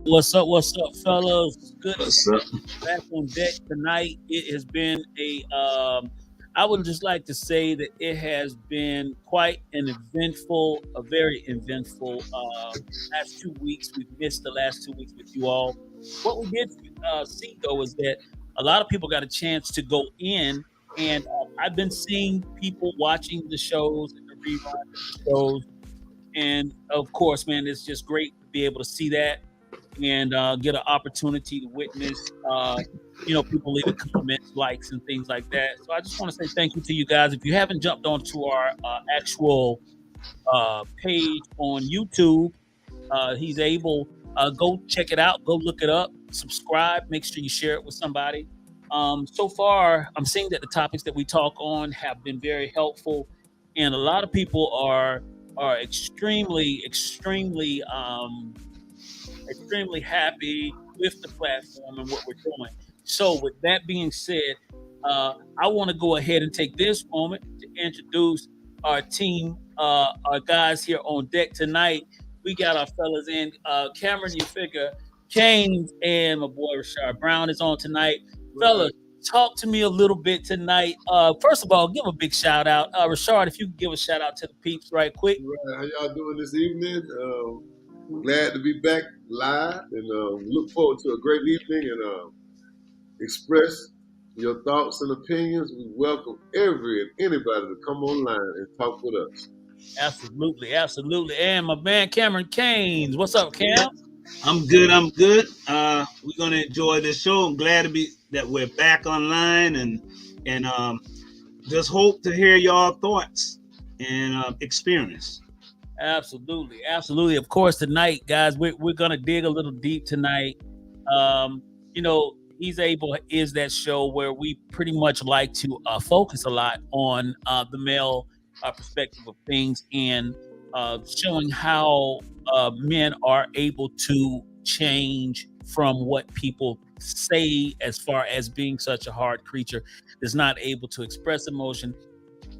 What's up, fellas? Good to What's up? back on deck tonight. It has been I would just like to say that it has been quite an eventful, a very eventful last 2 weeks. We've missed the last 2 weeks with you all. What we did see though is that a lot of people got a chance to go in, and I've been seeing people watching the shows and the reruns of the shows, and of course, man, it's just great to be able to see that and get an opportunity to witness, people leaving comments, likes, and things like that. So I just want to say thank you to you guys. If you haven't jumped onto our actual page on YouTube, he's able, go check it out, go look it up, subscribe, make sure you share it with somebody. So far, I'm seeing that the topics that we talk on have been very helpful, and a lot of people are extremely happy with the platform and what we're doing. So, with that being said, I want to go ahead and take this moment to introduce our team, our guys here on deck tonight. We got our fellas in. Cameron, you figure, Kane, and my boy Rashard Brown is on tonight. Right, Fellas, talk to me a little bit tonight. First of all, give a big shout out. Rashard, if you could give a shout out to the peeps right quick. right. How y'all doing this evening? Glad to be back live and look forward to a great evening and express your thoughts and opinions. We welcome every and anybody to come online and talk with us. Absolutely, absolutely. And my man Cameron Canes. What's up, Cam? I'm good. I'm good. We're gonna enjoy this show. I'm glad to be that we're back online and just hope to hear y'all thoughts and experience. Absolutely, absolutely. Of course, tonight, guys, we're gonna dig a little deep tonight. He's able is that show where we pretty much like to focus a lot on the male perspective of things and showing how men are able to change from what people say as far as being such a hard creature that's not able to express emotion,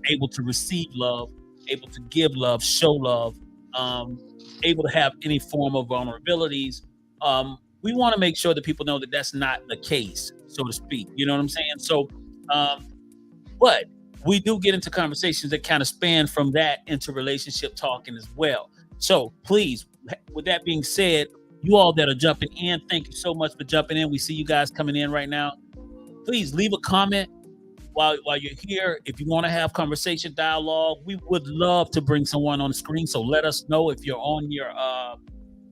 able to receive love, able to give love, show love, um, able to have any form of vulnerabilities. We want to make sure that people know that that's not the case, so to speak. You know what I'm saying? So, um, but we do get into conversations that kind of span from that into relationship talking as well. So please, with that being said, you all that are jumping in, thank you so much for jumping in. We see you guys coming in right now. Please leave a comment while you're here. If you want to have conversation dialogue, we would love to bring someone on the screen. So let us know if you're on your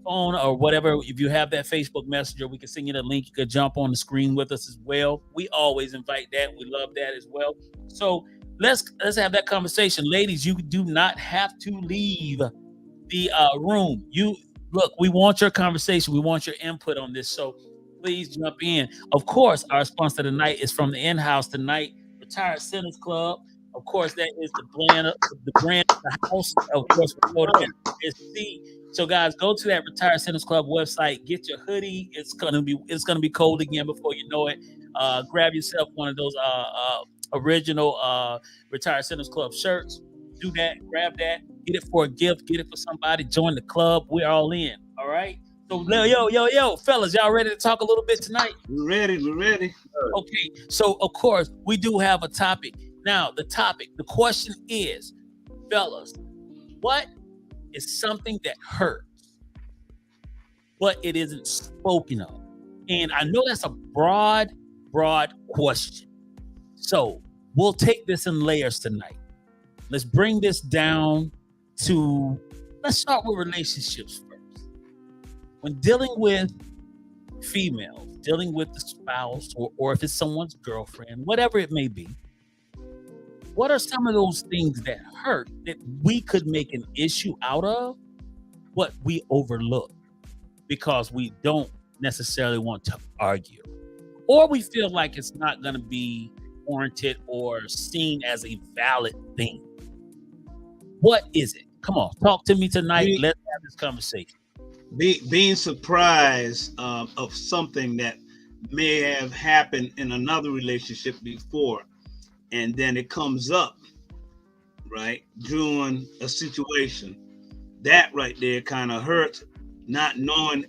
phone or whatever. If you have that Facebook Messenger, we can send you the link. You could jump on the screen with us as well. We always invite that. We love that as well. So let's have that conversation, ladies. You do not have to leave the room. You look. We want your conversation. We want your input on this. So please jump in. Of course, our sponsor tonight is from the in-house tonight, Retired Sinners Club. Of course, that is the brand of the house. Of course, we know that SC. So guys, go to that Retired Sinners Club website, get your hoodie. It's gonna be cold again before you know it. Grab yourself one of those original Retired Sinners Club shirts. Do that, grab that, get it for a gift, get it for somebody, join the club. We're all in. All right. So yo, fellas, y'all ready to talk a little bit tonight? We're ready. We're ready. Okay, so of course we do have a topic. Now, the question is, fellas, what is something that hurts, but it isn't spoken of? And I know that's a broad question. So we'll take this in layers tonight. Let's bring this down to, let's start with relationships first. When dealing with females, dealing with the spouse, or if it's someone's girlfriend, whatever it may be, what are some of those things that hurt that we could make an issue out of, but we overlook because we don't necessarily want to argue, or we feel like it's not going to be warranted or seen as a valid thing? What is it? Come on, talk to me tonight. Be, Let's have this conversation. being surprised of something that may have happened in another relationship before, and then it comes up right during a situation that right there kind of hurts, not knowing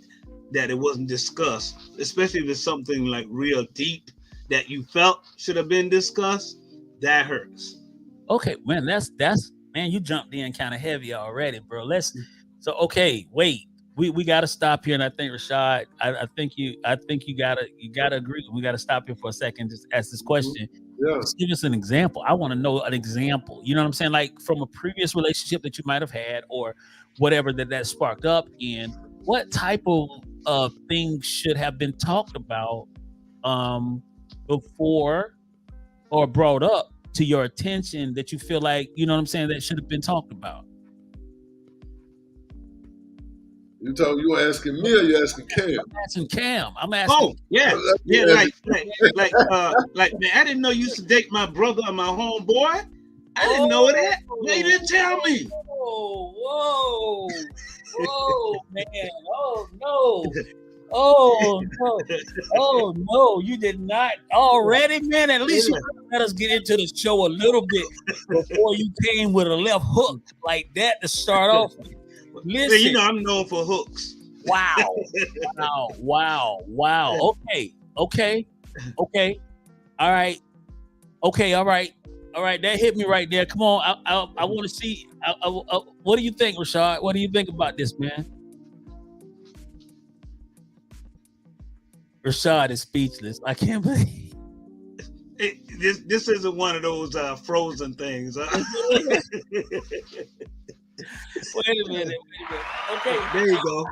that it wasn't discussed, especially if it's something like real deep that you felt should have been discussed. That hurts. Okay, man, that's man, you jumped in kind of heavy already, bro. Okay, wait. We gotta stop here, and I think Rashad, I think you gotta agree. We gotta stop here for a second, just ask this question. Yeah. Just give us an example. I want to know an example. You know what I'm saying? Like from a previous relationship that you might have had, or whatever that sparked up in. What type of things should have been talked about before or brought up to your attention that you feel like, you know what I'm saying, that should have been talked about? You asking me or you asking Cam? I'm asking Cam. I'm asking. Oh yeah, like man, I didn't know you used to date my brother or my homeboy. I didn't know that. They didn't tell me. Whoa, man. Oh no. Oh no, you did not already, man. At least you let us get into the show a little bit before you came with a left hook like that to start off with. Listen, you know I'm known for hooks. Wow. Okay. All right. Okay. All right. That hit me right there. Come on. I want to see. What do you think, Rashad? What do you think about this, man? Rashad is speechless. I can't believe. This isn't one of those frozen things. Wait a minute. Okay. There you go.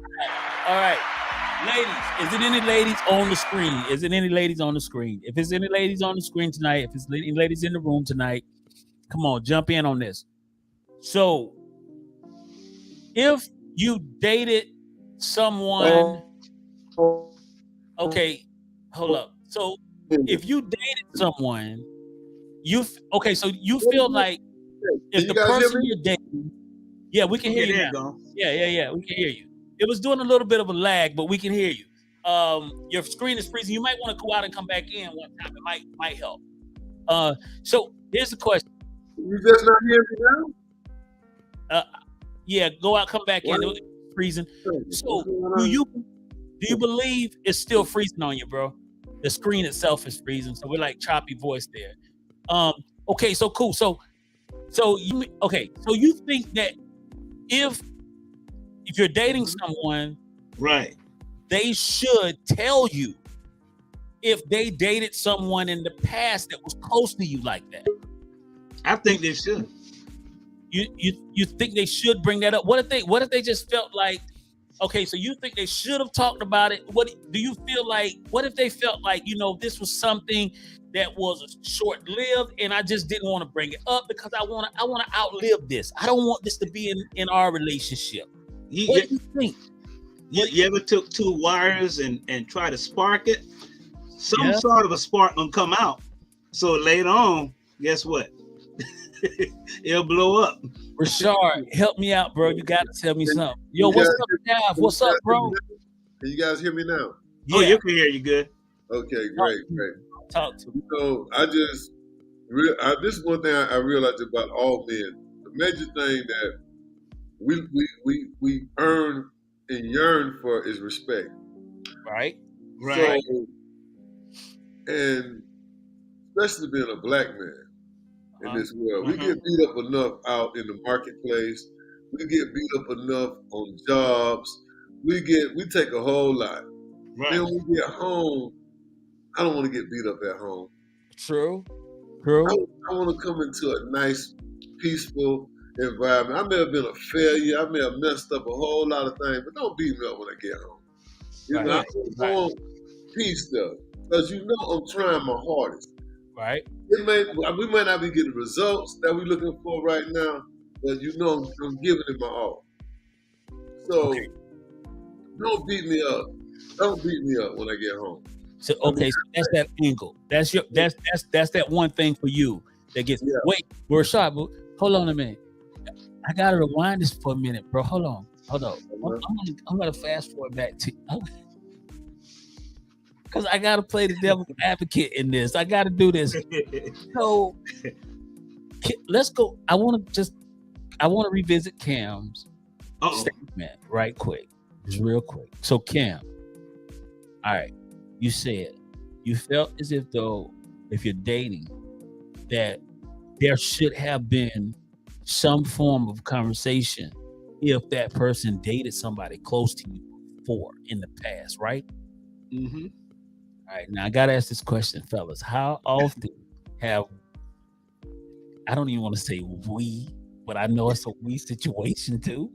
All right. Ladies, is it any ladies on the screen? Is it any ladies on the screen? If it's any ladies on the screen tonight, if it's any ladies in the room tonight, come on, jump in on this. So, if you dated someone, okay, hold up. So, if you dated someone, so you feel like if the person you're dating, yeah, we can hear you now. Yeah, we can hear you. It was doing a little bit of a lag, but we can hear you. Your screen is freezing. You might want to go out and come back in one time. It might help. So here's the question. You just not hearing me now? Yeah, go out, come back in. It's freezing. So do you believe it's still freezing on you, bro? The screen itself is freezing, so we're like choppy voice there. Okay, so cool. So you think that if you're dating someone, right, they should tell you if they dated someone in the past that was close to you like that? I think they should. You think they should bring that up? What if they just felt like, okay, so you think they should have talked about it? What do you feel like? What if they felt like, this was something that was short-lived, and I just didn't want to bring it up because I want to outlive this. I don't want this to be in our relationship. What do you think? You ever took two wires and try to spark it? Some sort of a spark gonna come out. So later on, guess what? It'll blow up. Rashard, help me out, bro. You got to tell me something. Yo, what's up, Gav? What's up, bro? Can you guys hear me now? Yeah. Oh, you can hear you good. Okay, great. Talk to me. So this is one thing I realized about all men. The major thing that we earn and yearn for is respect. Right. So, and especially being a black man in this world, we get beat up enough out in the marketplace. We get beat up enough on jobs. We take a whole lot. Right. Then when we get home, I don't want to get beat up at home. True. I want to come into a nice, peaceful environment. I may have been a failure. I may have messed up a whole lot of things, but don't beat me up when I get home. I want peace though, because I'm trying my hardest. Right. We might not be getting results that we're looking for right now, but I'm giving it my all. So don't beat me up. Don't beat me up when I get home. So so that's that angle. That's that one thing for you that gets. Yeah. Wait, we're sharp. Hold on a minute. I gotta rewind this for a minute, bro. Hold on. I'm gonna fast forward back to because I gotta play the devil's advocate in this. I gotta do this. So let's go. I want to revisit Cam's statement right quick, just real quick. So Cam, All right. You said you felt as if though if you're dating that there should have been some form of conversation if that person dated somebody close to you before in the past, right? Mm-hmm. All right. Now I gotta ask this question, fellas. How often have I don't even want to say we, but I know it's a we situation too.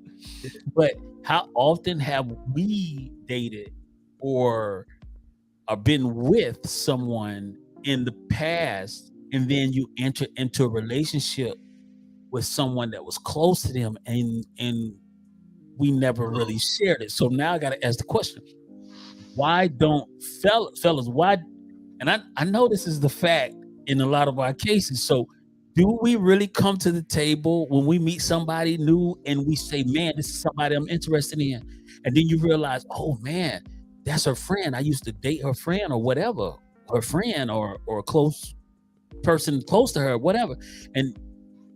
But how often have we dated or been with someone in the past and then you enter into a relationship with someone that was close to them and we never really shared it. So now I got to ask the question: why don't fellas? Why? And I know this is the fact in a lot of our cases. So do we really come to the table when we meet somebody new and we say, "Man, this is somebody I'm interested in," and then you realize, "Oh man, that's her friend. I used to date her friend or whatever, her friend or a close person close to her, whatever." And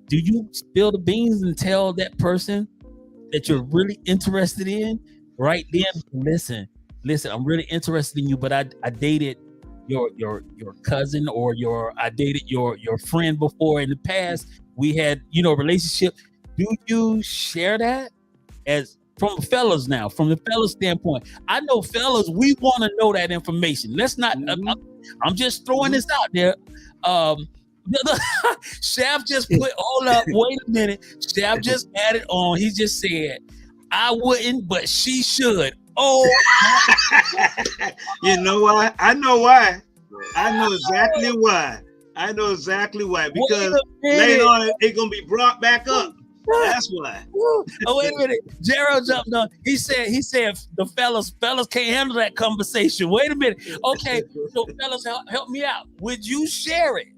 do you spill the beans and tell that person that you're really interested in right then? Listen, I'm really interested in you, but I dated your cousin or I dated your friend before in the past. We had, relationship. Do you share that as from fellas now, from the fellas standpoint? I know fellas, we want to know that information. Let's not, I'm just throwing this out there. Shaft just put, hold up, wait a minute. Shaft just added on. He just said, I wouldn't, but she should. Oh, You know why? I know why. I know exactly why. I know exactly why. Because later on it's gonna be brought back up. That's why. Oh, wait a minute. Gerald jumped on. He said the fellas can't handle that conversation. Wait a minute. Okay, so fellas, help me out. Would you share it?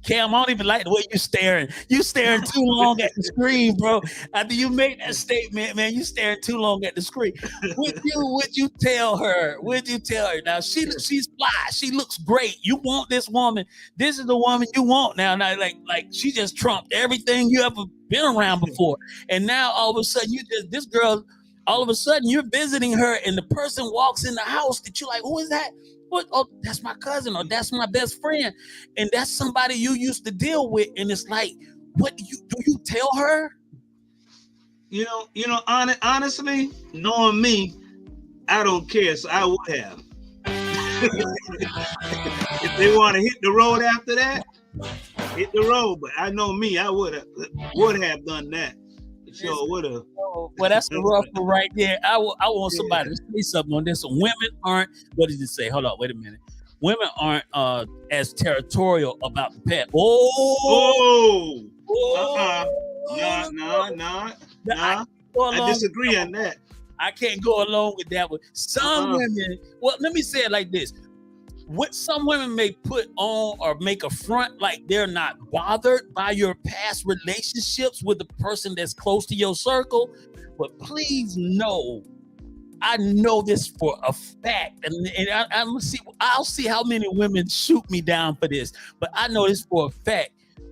Cam, I don't even like the way you staring. You staring too long at the screen, bro. After you make that statement, man, you staring too long at the screen. Would you tell her? Would you tell her? Now she's fly. She looks great. You want this woman. This is the woman you want now. Now, like she just trumped everything you ever been around before. And now all of a sudden this girl, all of a sudden you're visiting her and the person walks in the house that you're like, who is that? What? Oh, that's my cousin or that's my best friend. And that's somebody you used to deal with. And it's like, what do you tell her? Honestly, knowing me, I don't care. So I would have. If they want to hit the road after that, hit the road. But I know me, I would have done that. Sure would have. Well, that's the rough one right there. I want somebody to say something on this. Women aren't. What did you say? Hold on, wait a minute. Women aren't as territorial about the pet. No. I disagree on that. I can't go along with that one. Some women. Well, let me say it like this. What some women may put on or make a front like they're not bothered by your past relationships with the person that's close to your circle, but please know, I know this for a fact, and I'll see how many women shoot me down for this, but I know this for a fact.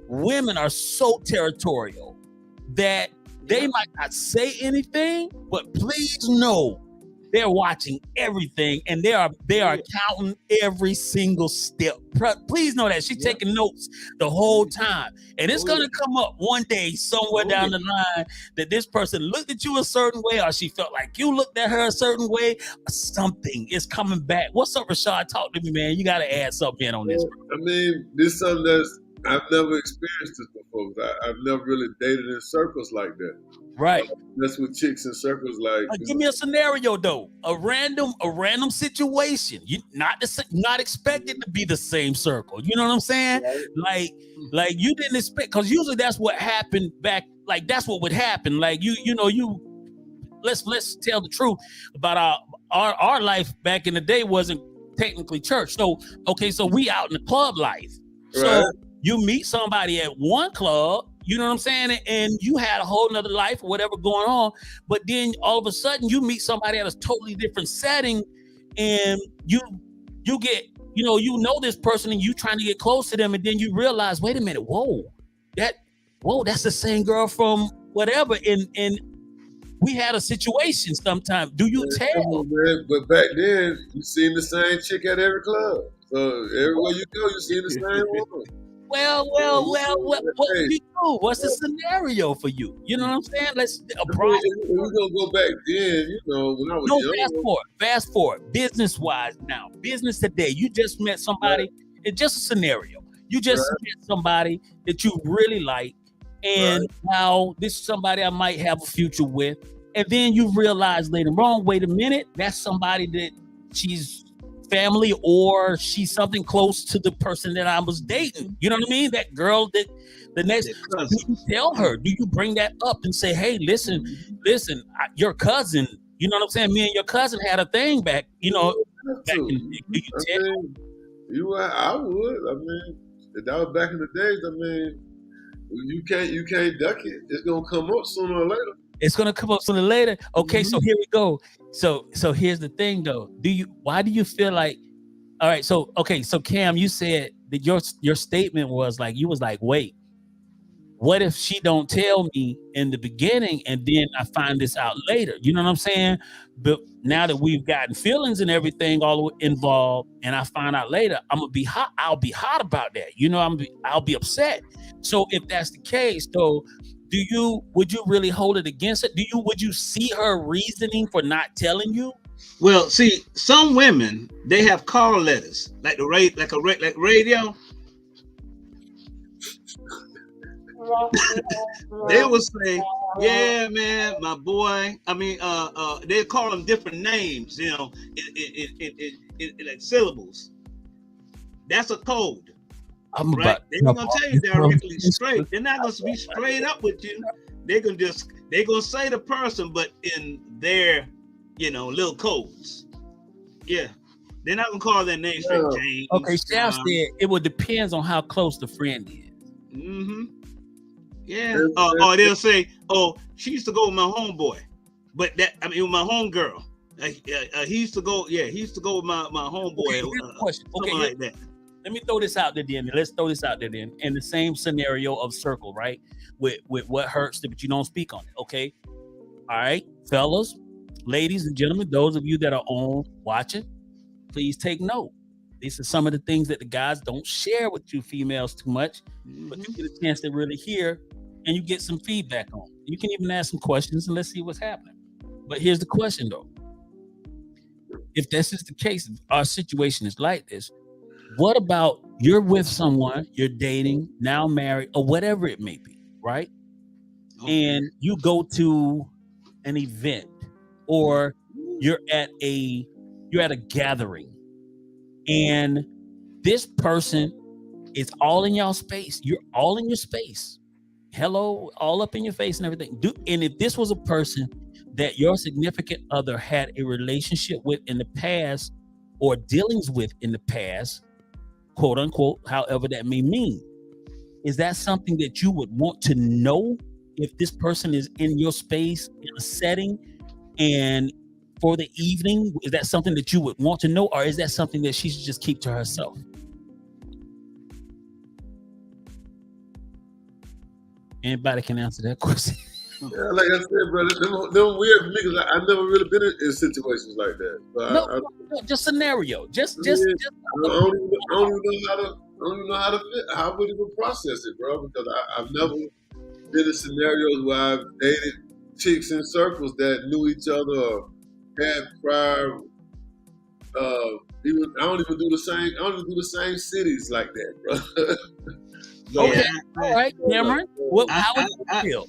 Women are so territorial that they might not say anything, but please know they're watching everything and they are counting every single step. Please know that she's taking notes the whole time. And it's going to come up one day somewhere down the line that this person looked at you a certain way or she felt like you looked at her a certain way. Something is coming back. What's up, Rashad? Talk to me, man. You got to add something in on this. I mean, this is something I've never experienced this before. I've never really dated in circles like that. Right. That's with chicks in circles like. Give me a scenario though. A random situation. You not expected to be the same circle. You know what I'm saying? Right. Like you didn't expect, because usually that's what happened back. Like that's what would happen. Like let's tell the truth about our life back in the day wasn't technically church. So we out in the club life. So you meet somebody at one club. You know what I'm saying? And you had a whole nother life or whatever going on. But then all of a sudden you meet somebody at a totally different setting and you get, this person and you trying to get close to them. And then you realize, wait a minute, that's the same girl from whatever. And we had a situation sometime. Do you Man, come tell? on, man. But back then, you seen the same chick at every club. So everywhere you go, you see the same woman. Well, Yeah, well, you well, know, what would hey, you do? What's the scenario for you? You know what I'm saying? Let's a I mean, broad. if we gonna go back then, you know, when I was No, younger, fast forward. Business wise now, business today. You just met right, somebody. It's just a scenario. You just right, met somebody that you really like, and right. now this is somebody I might have a future with. And then you realize later on, wait a minute, that's somebody that she's family or she's something close to the person that I was dating. You know what I mean? That girl that the next. The So do you cousins. tell her? Do you bring that up and say, "Hey, listen, your cousin, you know what I'm saying? Me and your cousin had a thing back, You have back in the to. day." Do you I tell? mean, I would. I mean, if that was back in the days, I mean, you can't duck it. It's gonna come up sooner or later. It's gonna come up sooner or later. Okay, so Mhm. here we go. So here's the thing though. Why do you feel like all right, so okay, so Cam, you said that your statement was like you was like, wait, what if she don't tell me in the beginning and then I find this out later? You know what I'm saying? But now that we've gotten feelings and everything all involved, and I find out later, I'm gonna be hot. I'll be hot about that. I'll be upset. So if that's the case, though, would you really hold it against it? Would you see her reasoning for not telling you? Well, see, some women they have call letters like like radio. They will say, "Yeah, man, my boy." I mean, they call them different names, you know, like syllables. That's a code, I'm right? about They to ain't jump gonna off tell you this directly straight. They're not gonna be straight up with you. They're gonna say the person, but in their, little codes. Yeah, they're not gonna call their name straight, Yeah, Okay, James, Shaft John. said it would depends on how close the friend is. Mm-hmm. Yeah. and, Or they'll say, "Oh, she used to go with my homeboy," but with my homegirl. He used to go. Yeah, he used to go with my Okay, homeboy. here's the question. Okay, Something like that. let me throw this out there then. Let's throw this out there then. In the same scenario of circle, right? With what hurts, but you don't speak on it. Okay. All right, fellas, ladies and gentlemen, those of you that are on watching, please take note. These are some of the things that the guys don't share with you females too much, but you Mm-hmm. get a chance to really hear and you get some feedback on. You can even ask some questions and let's see what's happening. But here's the question though. If this is the case, if our situation is like this, what about you're with someone, you're dating, now married, or whatever it may be, right? Okay. And you go to an event or you're at a you're at a gathering and this person is all in y'all space. You're all in your space. Hello, all up in your face and everything. And if this was a person that your significant other had a relationship with in the past or dealings with in the past, quote unquote, however that may mean, is that something that you would want to know if this person is in your space in a setting and for the evening? Is that something that you would want to know, or is that something that she should just keep to herself? Anybody can answer that question. yeah, like I said, brother, them weird for me because I never really been in situations like that. So No, just scenario. I mean, I don't even know how to. I don't even know how would even process it, bro. Because I've never been in scenarios where I've dated chicks in circles that knew each other or had prior. Even I don't even do the same. I don't even do the same cities like that, bro. So, Yeah. Okay, all right, Cameron. I, How would I, you I, feel?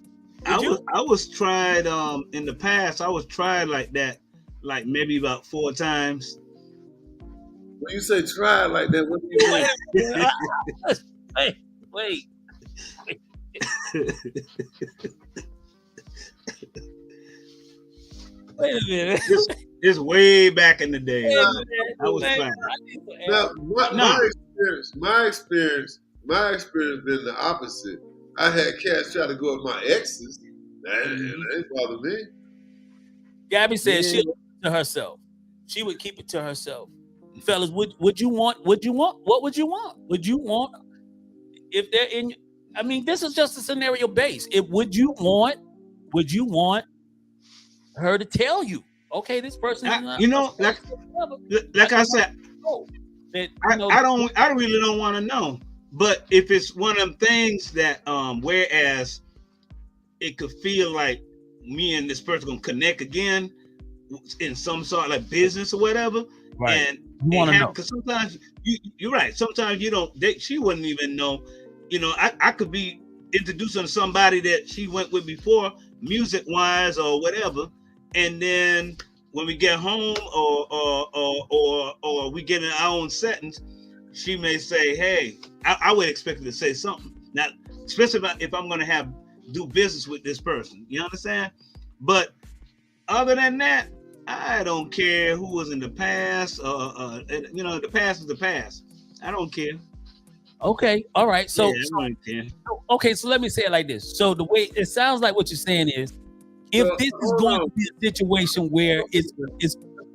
I Would you? was tried in the past. I was tried like that, like maybe about 4 times. when you say try like that, what do you mean? Wait, wait. Wait a minute. It's way back in the day. Wait a Nah, minute. I was Wait, trying. I need to Now, ask- my experience been the opposite. I had cats try to go with my exes. That ain't bother me. Gabby said Yeah. she'll keep it to herself. She would keep it to herself. Fellas, would you want? What would you want? Would you want if they're in? I mean, this is just a scenario base. Would you want her to tell you, okay, this person is not. You know, like I said, that I really don't want to know. But if it's one of them things that whereas it could feel like me and this person gonna connect again in some sort of like business or whatever, right? And You want to know because sometimes you're right. Sometimes you don't. She wouldn't even know. You know, I could be introducing to somebody that she went with before, music wise or whatever, and then when we get home or we get in our own settings, she may say, "Hey," I would expect her to say something. Now, especially if I'm going to do business with this person, you understand? But other than that, I don't care who was in the past. You know, the past is the past. I don't care. Okay, all right. So, yeah, I don't care. Okay, so let me say it like this. So the way it sounds like what you're saying is, if this is going to be a situation where it's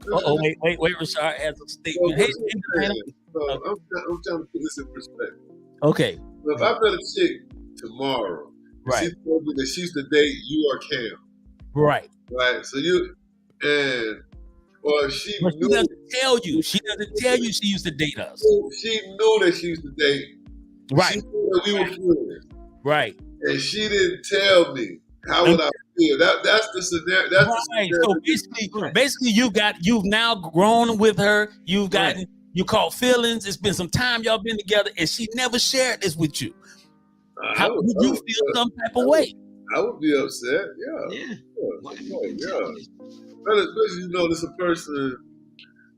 wait, Rashard has a statement. Hey, I'm trying to put this in perspective. Okay. So if I met a chick tomorrow, right, she told me that she used to date you or Cam. Right. So or she but knew. She doesn't tell you. She doesn't tell you she used to date us. She knew that she used to date. Right. She knew that we were friends. Right. And she didn't tell me. How would I feel? That's the scenario. That's right. the scenario. So basically, you've now grown with her. You've gotten you caught feelings. It's been some time y'all been together, and she never shared this with you. How would you feel some type of way? I would be upset. Yeah. But especially, you know, this a person.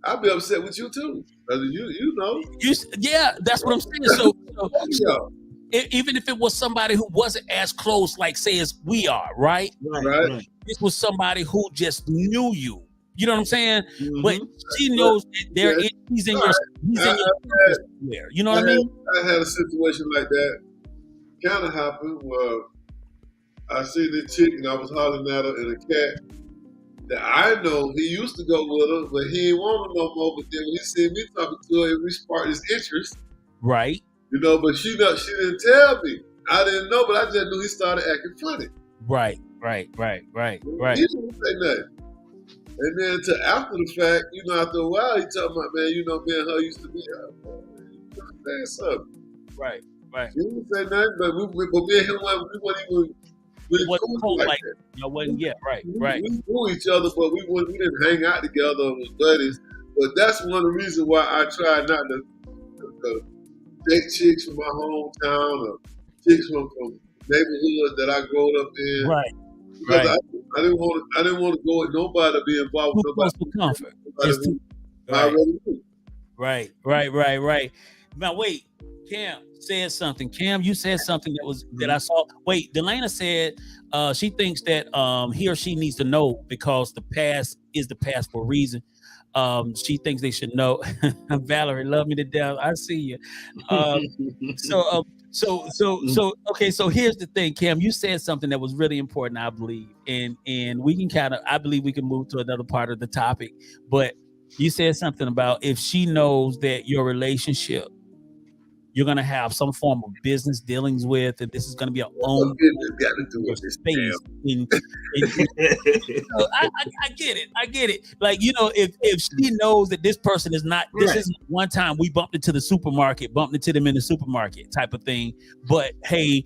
I'd be upset with you too. You know. That's what I'm saying. So even if it was somebody who wasn't as close, like say as we are, right? Right. This was somebody who just knew you. You know what I'm saying? Mm-hmm. But she knows that he's in your somewhere. You know what I mean? I had a situation like that kind of happened where I seen this chick and I was hollering at her, and a cat that I know he used to go with her, but he didn't want her no more. But then when he seen me talking to her, it sparked his interest. Right. You know, but she didn't tell me. I didn't know, but I just knew he started acting funny. Right. He didn't say nothing. And then after the fact, you know, after a while, he talking about, man, you know, me and her used to be saying something. Right. He didn't say nothing, but me and him, we weren't even cool like that. No, wasn't yet. Right. We knew each other, but we didn't hang out together as buddies. But that's one of the reasons why I try not to date chicks from my hometown or chicks from neighborhood that I grew up in. Right. Because I didn't want to go with nobody to be involved with nobody. Right. Now wait, Cam said something. Cam, you said something that I saw. Wait, Delana said she thinks that he or she needs to know because the past is the past for a reason. She thinks they should know. Valerie, love me to death. I see you. Okay. So here's the thing, Cam. You said something that was really important, I believe, and we can I believe we can move to another part of the topic. But you said something about if she knows that your relationship, you're gonna have some form of business dealings with, and this is gonna be our own space. I get it. Like, you know, if she knows that this person is not, this isn't one time we bumped into them in the supermarket type of thing. But hey,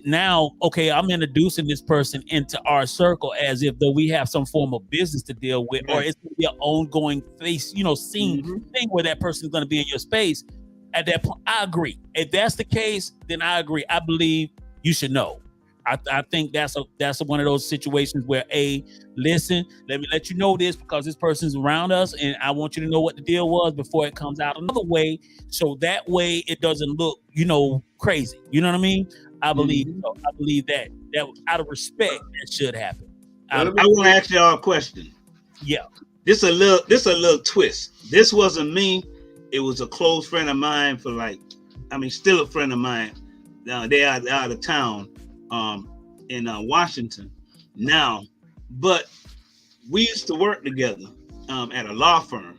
now, okay, I'm introducing this person into our circle as if though we have some form of business to deal with, or it's gonna be an ongoing face, you know, thing where that person is gonna be in your space. At that point, I agree. If that's the case, then I agree. I believe you should know. I think that's one of those situations where, listen, let me let you know this because this person's around us, and I want you to know what the deal was before it comes out another way, so that way it doesn't look, you know, crazy. You know what I mean? I believe so. I believe that out of respect, that should happen. I want to ask y'all a question. Yeah. This a little twist. This wasn't me. It was a close friend of mine still a friend of mine. They are out of town in Washington now. But we used to work together at a law firm.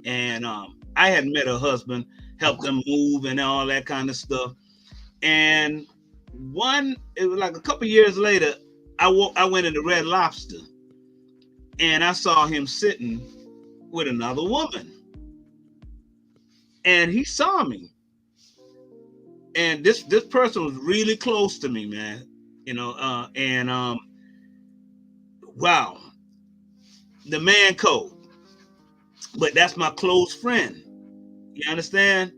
And I had met her husband, helped them move and all that kind of stuff. And it was like a couple years later, I went into Red Lobster. and I saw him sitting with another woman, and he saw me. And this person was really close to me, man. Wow, the man code. But that's my close friend. You understand?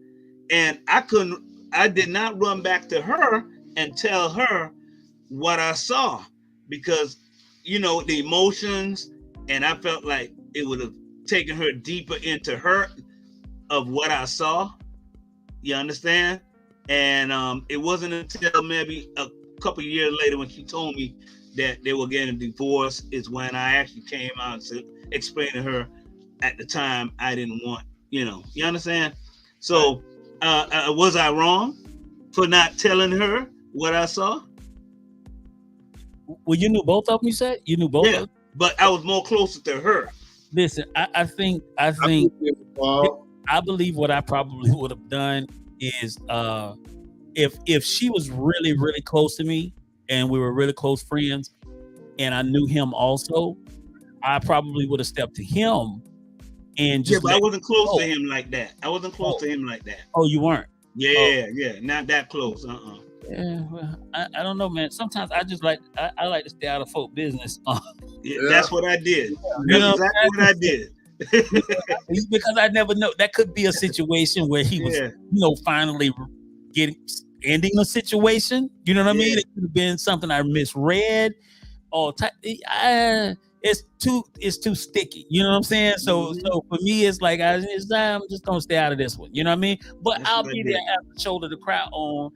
And I did not run back to her and tell her what I saw, because the emotions, and I felt like it would have taken her deeper into hurt of what I saw. You understand? And it wasn't until maybe a couple of years later when she told me that they were getting divorced is when I actually came out and explained to her at the time I didn't want, you understand? So was I wrong for not telling her what I saw? Well, you knew both of them, you said? You knew both of them? But I was more closer to her. Listen, I think I believe what I probably would have done is if she was really, really close to me and we were really close friends and I knew him also, I probably would have stepped to him and just. Yeah, but I wasn't close to him like that. I wasn't close to him like that. Oh, you weren't? Yeah, not that close. Yeah, well, I don't know, man. Sometimes I just like I like to stay out of folk business. That's what I did. That's exactly what I did. Because I never know. That could be a situation where he was, finally ending a situation. You know what I mean? It could have been something I misread, or it's too sticky. You know what I'm saying? So for me, it's like I'm just gonna stay out of this one. You know what I mean? But I'll be there as a shoulder to cry on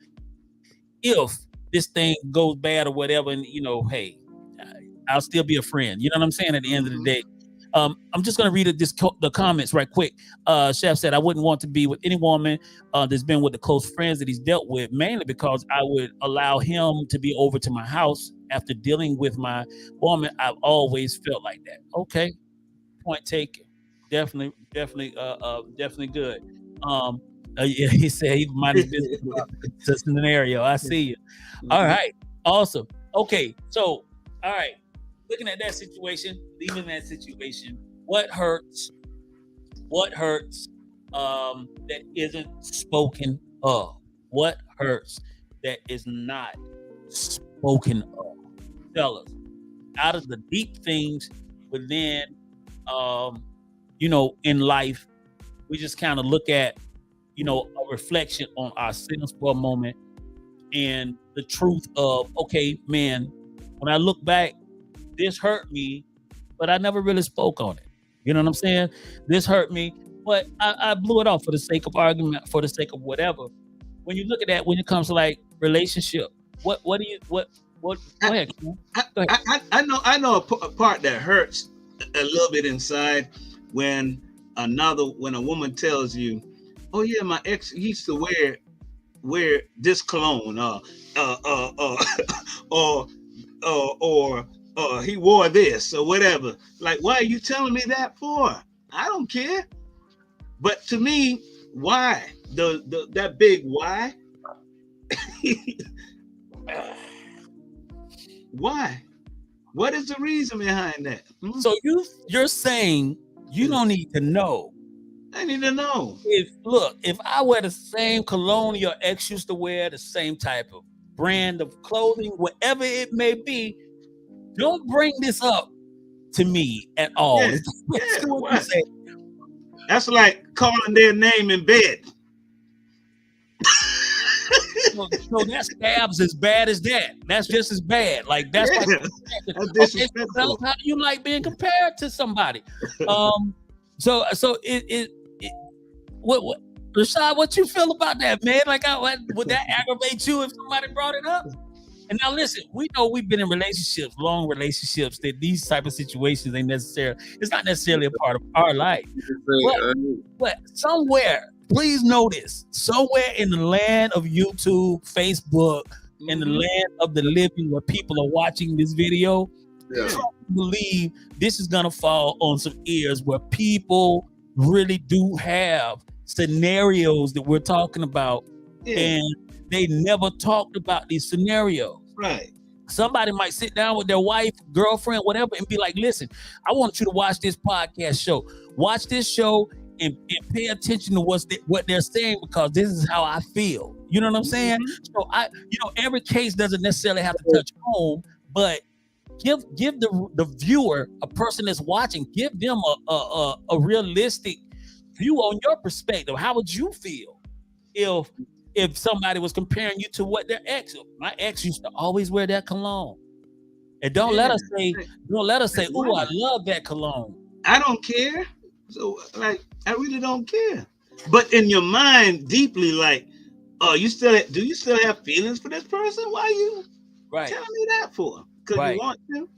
if this thing goes bad or whatever. And hey, I'll still be a friend. You know what I'm saying? At the end of the day. I'm just going to read the comments right quick. Chef said, I wouldn't want to be with any woman that's been with the close friends that he's dealt with, mainly because I would allow him to be over to my house after dealing with my woman. I've always felt like that. Okay. Point taken. Definitely good. Yeah, he said he mind his business. It's a scenario. I see you. All right. Awesome. Okay. So, all right. Looking at that situation, leaving that situation, what hurts that isn't spoken of? What hurts that is not spoken of? Tell us. Out of the deep things within, in life, we just kind of look at, a reflection on ourselves for a moment and the truth of, okay, man, when I look back, this hurt me, but I never really spoke on it. You know what I'm saying? This hurt me, but I blew it off for the sake of argument, for the sake of whatever. When you look at that, when it comes to like relationship, what do you, go ahead. I know a part that hurts a little bit inside when a woman tells you, oh yeah, my ex used to wear this cologne, or he wore this or whatever. Like, why are you telling me that for? I don't care. But to me, why? That big why? Why? What is the reason behind that? So you're saying you don't need to know. I need to know. If I wear the same cologne your ex used to wear, the same type of brand of clothing, whatever it may be, don't bring this up to me at all. Yeah, that's like calling their name in bed. So that stabs as bad as that. That's just as bad. Like that's like disrespectful. How do you like being compared to somebody? So what Rashad, what you feel about that, man? Like, would that aggravate you if somebody brought it up? And now listen, we know we've been in relationships, long relationships, that these type of situations it's not necessarily a part of our life. But somewhere, please notice, somewhere in the land of YouTube, Facebook, in the land of the living where people are watching this video, I believe this is gonna fall on some ears where people really do have scenarios that we're talking about, and they never talked about these scenarios. Right. Somebody might sit down with their wife, girlfriend, whatever, and be like, listen, I want you to watch this podcast show. Watch this show and pay attention to what they're saying, because this is how I feel. You know what I'm saying? So every case doesn't necessarily have to touch home, but give the viewer, a person that's watching, give them a realistic view on your perspective. How would you feel if somebody was comparing you to what their ex? My ex used to always wear that cologne, and don't let us say, "Oh, I love that cologne." I don't care. So, like, I really don't care. But in your mind, deeply, like, oh, do you still have feelings for this person? Why are you telling me that for? Because you want to.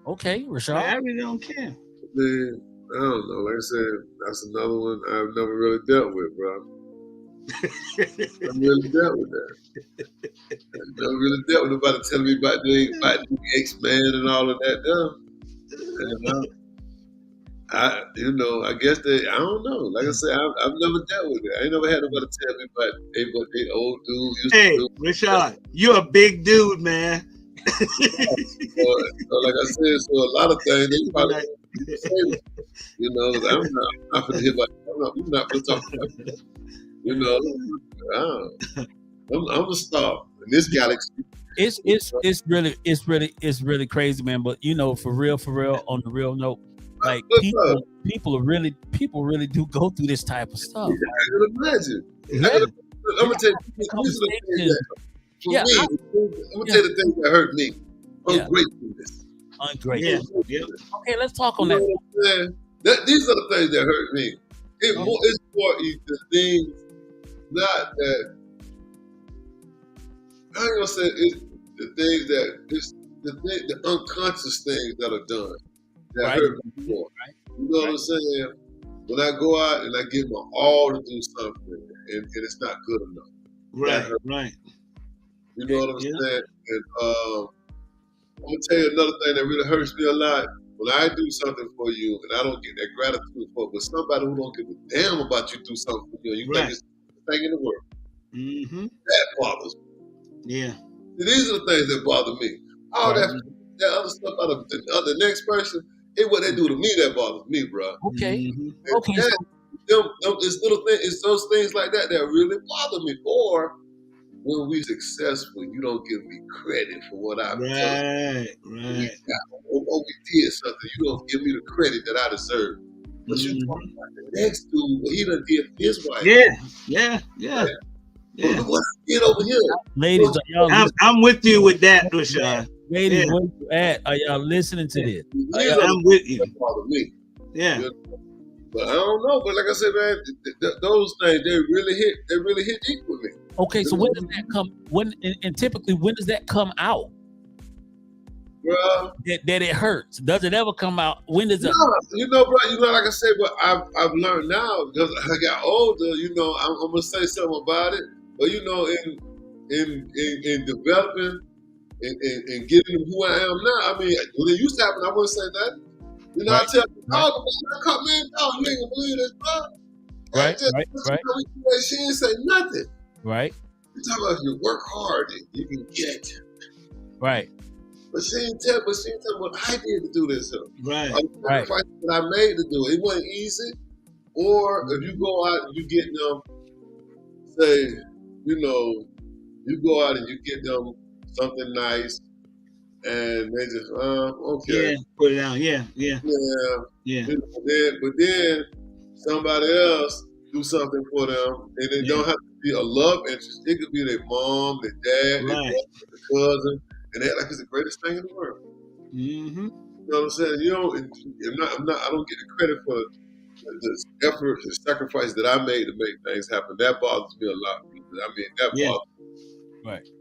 Okay, Rashad. Like, I really don't care. Man, I don't know. Like I said, that's another one I've never really dealt with, bro. I really dealt with that. I never really dealt with nobody telling me about the ex-man and all of that stuff. And I guess I don't know. Like I said, I've never dealt with it. I ain't never had nobody tell me about what the old dude used to do. Rashad, you're a big dude, man. So, like I said, so a lot of things they probably say, I'm not going to hear about. We're not going to talk about that. I'm a star in this galaxy. It's really crazy, man. But for real, on the real note, like people really do go through this type of stuff. I can imagine. I'm gonna tell you. I'm gonna tell you the things that hurt me. Ungratefulness. Yeah. Okay, let's talk on that. These are the things that hurt me. It's more the things, not that. I ain't gonna say it's the things that the unconscious things that are done that hurt me more. You know what I'm saying? When I go out and I give my all to do something and it's not good enough. Right. You know what I'm saying? And I'm gonna tell you another thing that really hurts me a lot. When I do something for you and I don't get that gratitude for it, but somebody who don't give a damn about you do something for you, and you think it's the thing in the world. Mm-hmm. That bothers me. Yeah. These are the things that bother me. All that other stuff out of the next person, what they do to me that bothers me, bro. Okay. Mm-hmm. Okay. It's little things, it's those things like that really bother me. Or when we successful, you don't give me credit for what I've done. Right. Or we did something, you don't give me the credit that I deserve. But you talking about the next dude, he done did his wife. Yeah. What I did over here, ladies, I'm with you with that, Rashad. Ladies, where you at? Are y'all listening to this? I'm with you. Me. Yeah. But I don't know. But like I said, man, those things they really hit deep with me. Okay, so when does that come? And typically, when does that come out? Bro, that it hurts. Does it ever come out? When does it? Bro. Like I said, but I've learned now because I got older. I'm gonna say something about it. But in developing and getting who I am now, I mean, when it used to happen, I wouldn't say that. I tell people, man, you ain't gonna believe this, bro. Right. She didn't say nothing. Right. You talk about if you work hard, you can get. Right. But she didn't tell me what I did to do this. Right. The sacrifice that I made to do it. It wasn't easy. Or if you go out and you get them, say, you go out and you get them something nice, and they just, okay. Yeah, put it down. Yeah. But then somebody else do something for them, and it don't have to be a love interest. It could be their mom, their dad, their brother, their cousin, and they act like it's the greatest thing in the world. Mm-hmm. You know what I'm saying? I don't get the credit for the effort and sacrifice that I made to make things happen. That bothers me a lot. I mean, that bothers me.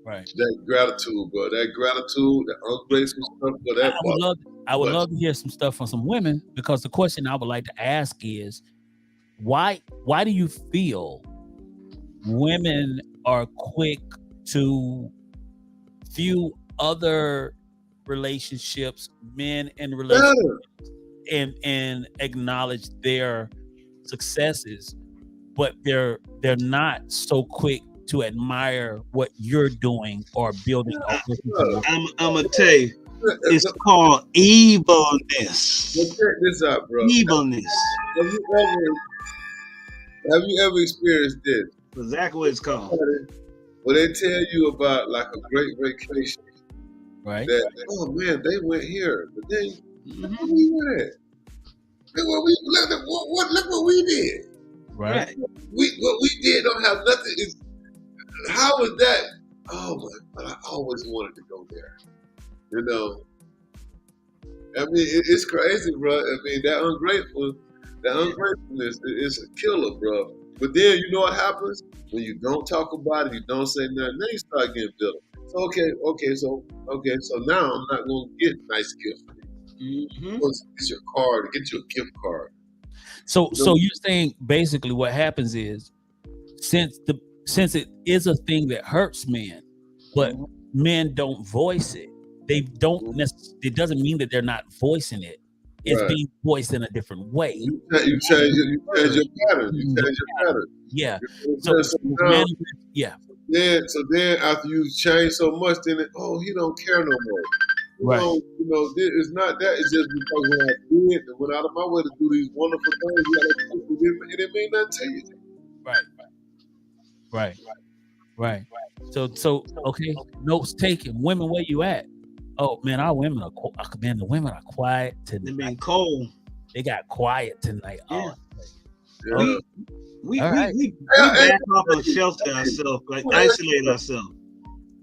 Right. That gratitude, bro. That gratitude, that ungrateful stuff, but that I would love to hear some stuff from some women, because the question I would like to ask is, why do you feel women are quick to view other relationships, men in relationships, and acknowledge their successes, but they're not so quick to admire what you're doing or building or working towards? I'm gonna tell you, it's called evilness. Well, check this out, bro. Evilness. Have you ever have you ever experienced this? Exactly what it's called. When they tell you about like a great vacation, Right. that oh man, they went here, but then Mhm. where we went at? Look what we did. Right. What we did don't have nothing. How is that? Oh my! But I always wanted to go there. You know, I mean, it's crazy, bro. I mean, that ungratefulness is a killer, bro. But then you know what happens when you don't talk about it, you don't say nothing, then you start getting bitter. So so now I'm not gonna get nice gifts. Mhm. Get your card, get you a gift card. So you're saying basically what happens is since it is a thing that hurts men, but men don't voice it. They don't it doesn't mean that they're not voicing it. It's Right. being voiced in a different way. You change your pattern. You change your pattern. Yeah. You know, So now, yeah. then after you change so much, then he don't care no more. Right. It's not that. It's just because when I did and went out of my way to do these wonderful things, it didn't mean nothing to you. Right. So okay. Notes taken. Women, where you at? Oh man, our women are the women are quiet They've tonight. been cold. They got quiet tonight. Yeah. Oh, We all right. back off and shelter ourselves, like isolate ourselves.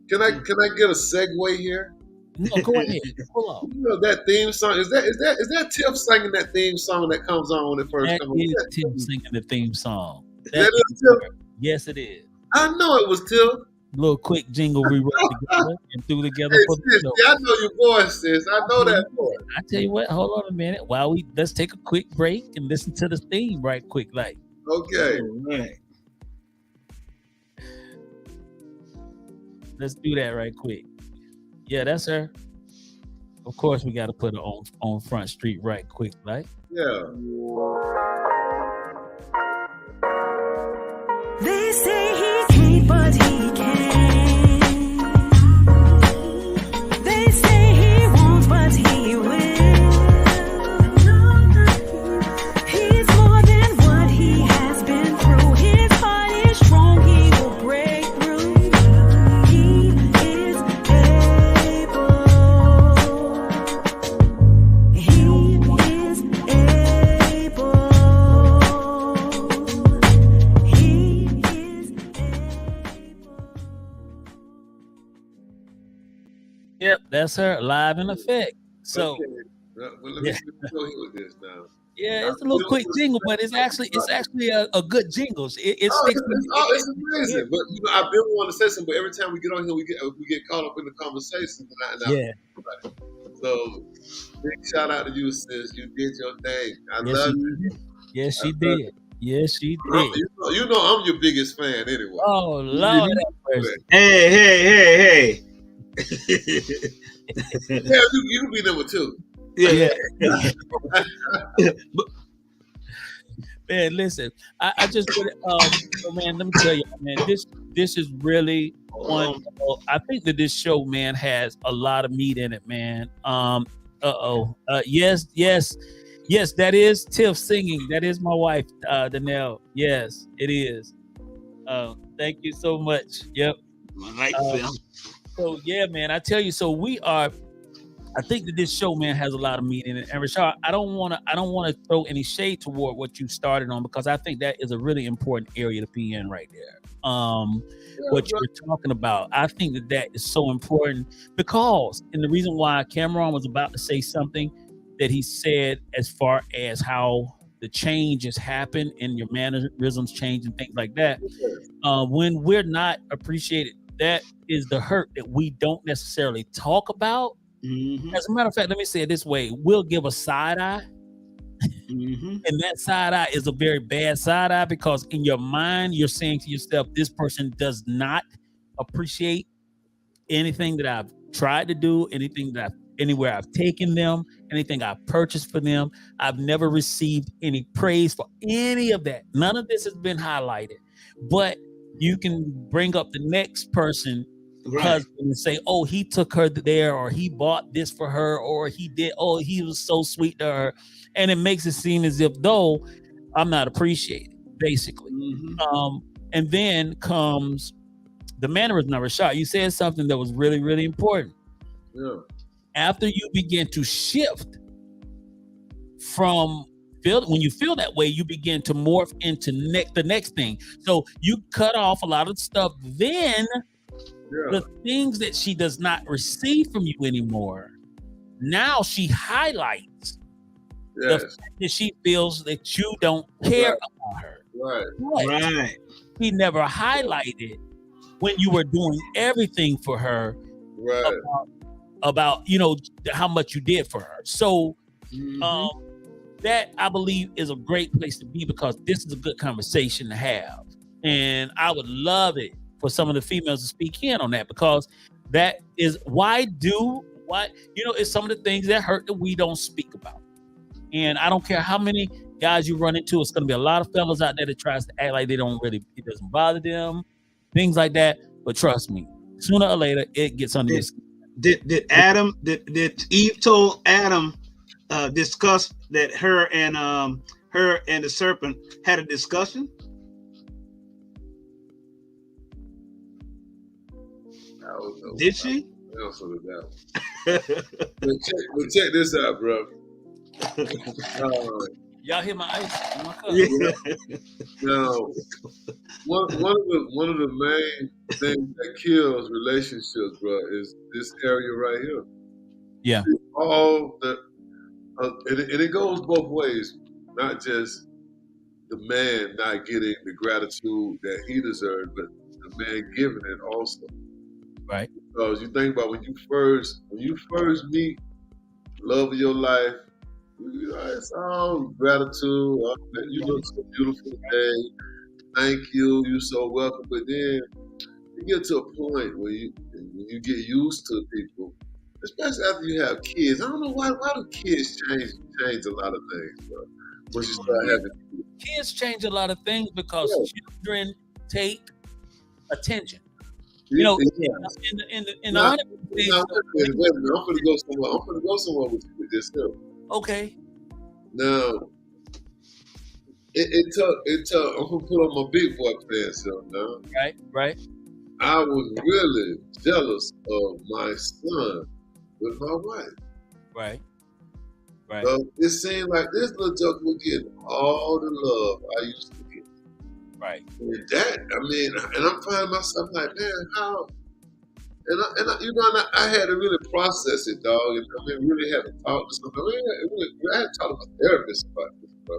Can I get a segue here? No, go ahead. Pull off. You know that theme song is that Tiff singing that theme song that comes on when it first That comes on? is Tim singing the theme song. That is Tiff? Yes, it is. I know it was Tiff. Little quick jingle we wrote together and threw together Hey, for sis, the I know your voice, sis. I know that voice. I tell you what, hold on a minute. Let's take a quick break and listen to the theme right quick, like. Okay. Right. Let's do that right quick. Yeah, that's her. Of course, we got to put her on Front Street right quick, right? Yeah. They say he can't, but he can. They say he won't, but he will. He's more than what he has been through. His heart is strong, he will break through. He is able. He is able. He is able. Yep, that's her live in effect. So Okay. Well, let me go here with this now. yeah, it's a little quick jingle, but it's actually a good jingle. It Oh, sticks. it's amazing. But I've been wanting to say something, but every time we get on here, we get caught up in the conversation. Yeah. So big shout out to you, sis. You did your thing. I Yes, love she you. did. Yes, she did. Yes, she did. You know I'm your biggest fan anyway. Oh Lord, have mercy. Hey. Yeah, you can be number two. Yeah. Man, listen, I just really, man, let me tell you, man, this is really one. I think that this show, man, has a lot of meat in it, man. Yes, that is Tiff singing. That is my wife, Danelle. Yes, it is. Thank you so much. Yep. So yeah, man, I tell you, so I think that this show, man, has a lot of meat in it. And Rashad, I don't want to throw any shade toward what you started on, because I think that is a really important area to be in right there. What you're talking about, I think that is so important, because, and the reason why Cameron was about to say something that he said as far as how the changes happen and your mannerisms change and things like that, when we're not appreciated, that is the hurt that we don't necessarily talk about. Mm-hmm. As a matter of fact, let me say it this way: we'll give a side eye, and that side eye is a very bad side eye, because in your mind you're saying to yourself, "This person does not appreciate anything that I've tried to do, anywhere I've taken them, anything I've purchased for them. I've never received any praise for any of that. None of this has been highlighted, but you can bring up the next person Right. husband and say, "Oh, he took her there, or he bought this for her, or he did. Oh, he was so sweet to her," and it makes it seem as if though I'm not appreciated, basically. Mm-hmm. And then comes the mannerism of Rashad. You said something that was really, really important. Yeah. After you begin to shift from when you feel that way, you begin to morph into the next thing. So you cut off a lot of stuff. Then Yeah. the things that she does not receive from you anymore, now she highlights the Yes. fact that she feels that you don't care about her. Right. But Right. he never highlighted when you were doing everything for her Right. about how much you did for her. So that, I believe, is a great place to be, because this is a good conversation to have. And I would love it for some of the females to speak in on that, because that is it's some of the things that hurt that we don't speak about. And I don't care how many guys you run into, it's going to be a lot of fellas out there that tries to act like it doesn't bother them, things like that. But trust me, sooner or later, it gets under your skin. Did Eve told Adam discuss that her and the serpent had a discussion? Did she? But check this out, bro. Y'all hear my ice in my cup? Yeah. Now, one of the main things that kills relationships, bro, is this area right here. Yeah. And it goes both ways, not just the man not getting the gratitude that he deserves, but the man giving it also. Right. Because you think about when you first meet love of your life, it's all gratitude. You look so beautiful today. Thank you. You're so welcome. But then you get to a point where when you get used to people, especially after you have kids. I don't know why do kids change a lot of things, bro. Once you start having kids change a lot of things because children take attention. In the I'm gonna go somewhere with you with this stuff. Okay. Now, it took. I'm gonna put on my big boy pants now. Right. I was really jealous of my son with my wife. Right. So it seemed like this little joker was getting all the love I used to get. Right. And I'm finding myself like, man, how? And I had to really process it, dog. And really had to talk to somebody. I had to talk to my therapist about this, bro.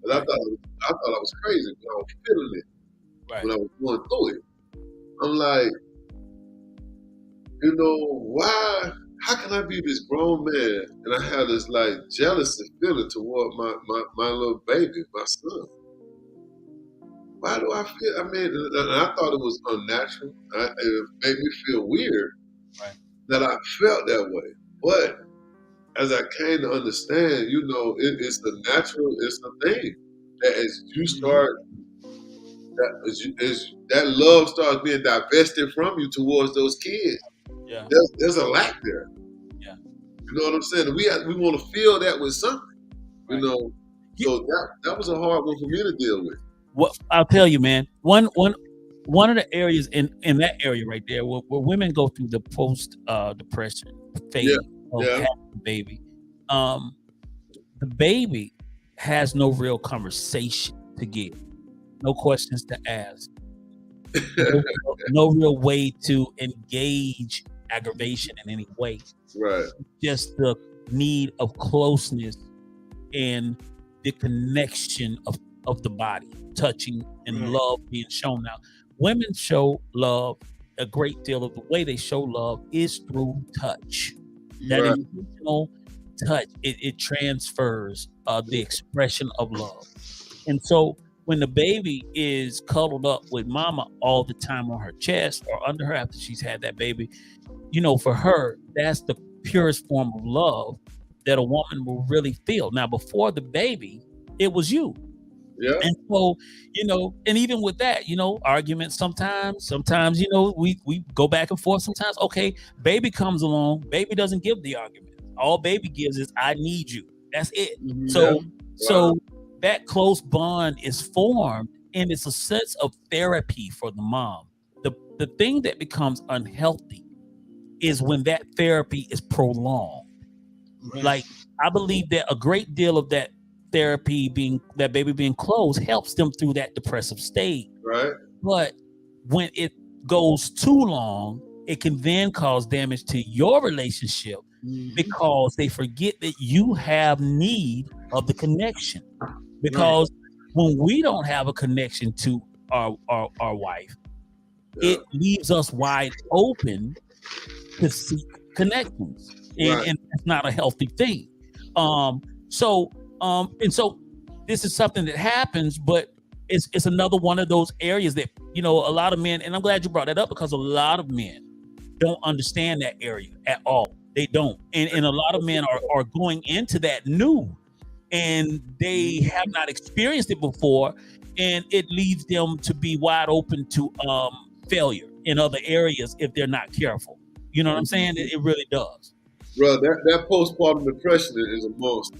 But I thought I was crazy when I was feeling it. Right. When I was going through it. I'm like, why? How can I be this grown man and I have this like jealousy feeling toward my little baby, my son? Why do I feel? And I thought it was unnatural. It made me feel weird that I felt that way. But as I came to understand, it's the natural, it's the thing that as you start, as that love starts being divested from you towards those kids, there's a lack there. Yeah. You know what I'm saying? We want to feel that with something. Right. So that was a hard one for me to deal with. Well, I'll tell you, man. One of the areas in that area right there where women go through the post depression phase of having a baby, the baby has no real conversation to give, no questions to ask, no real way to engage aggravation in any way. Right. Just the need of closeness and the connection of the body, touching and love being shown. Now, women show love, a great deal of the way they show love is through touch. That emotional touch, it transfers the expression of love. And so when the baby is cuddled up with mama all the time on her chest or under her after she's had that baby, for her, that's the purest form of love that a woman will really feel. Now, before the baby, it was you. Yeah. And so, and even with that, arguments sometimes, we go back and forth sometimes. Okay, baby comes along, baby doesn't give the argument. All baby gives is I need you. That's it. Mhm. Yeah. So so that close bond is formed, and it's a sense of therapy for the mom. The thing that becomes unhealthy is when that therapy is prolonged. Right. Like, I believe that a great deal of that therapy that baby being close helps them through that depressive state. Right. But when it goes too long, it can then cause damage to your relationship Mhm. because they forget that you have need of the connection. Because when we don't have a connection to our wife, Yeah. it leaves us wide open to seek connections, and Right. it's not a healthy thing. So this is something that happens, but it's another one of those areas that a lot of men, and I'm glad you brought that up, because a lot of men don't understand that area at all. They don't, and a lot of men are going into that new, and they have not experienced it before, and it leads them to be wide open to failure in other areas if they're not careful. You know what I'm saying? It really does. Bro, that postpartum depression is a monster.